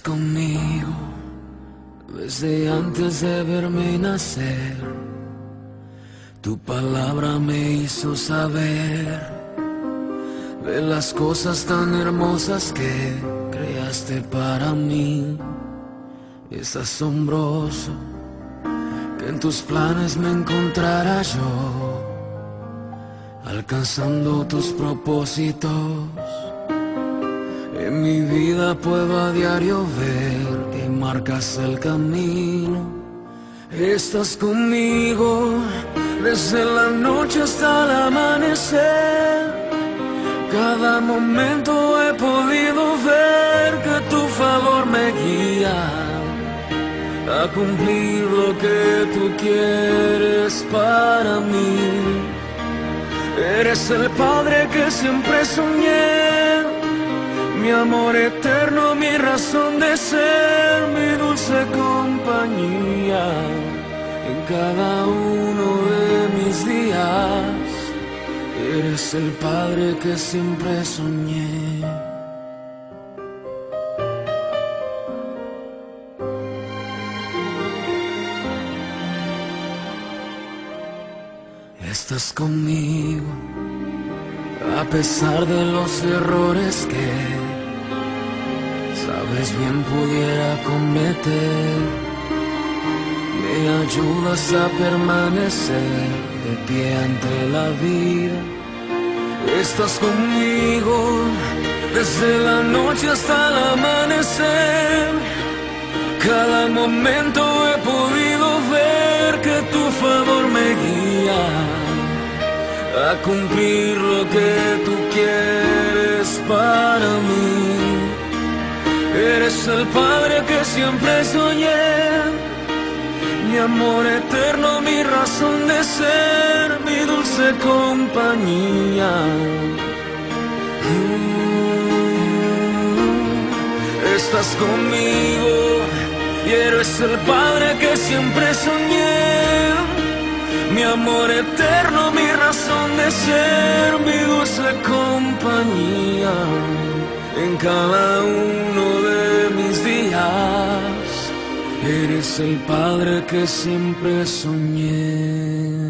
conmigo desde antes de verme nacer. Tu palabra me hizo saber de las cosas tan hermosas que creaste para mí. Es asombroso que en tus planes me encontrara yo, alcanzando tus propósitos. En mi vida puedo a diario ver que marcas el camino. Estás conmigo desde la noche hasta el amanecer. Cada momento he podido ver que tu favor me guía a cumplir lo que tú quieres para mí. Eres el Padre que siempre soñé, mi amor eterno, mi razón de ser, mi dulce compañía en cada uno de mis días. Eres el Padre que siempre soñé. Estás conmigo a pesar de los errores que sabes bien pudiera cometer. Me ayudas a permanecer de pie ante la vida. Estás conmigo desde la noche hasta el amanecer. Cada momento he podido ver que tu favor me guía a cumplir lo que tú quieres para mí. Eres el Padre que siempre soñé, mi amor eterno, mi razón de ser, mi dulce compañía. Estás conmigo y eres el Padre que siempre soñé, mi amor eterno, mi razón de ser, mi dulce compañía en cada uno de mis días. Eres el Padre que siempre soñé.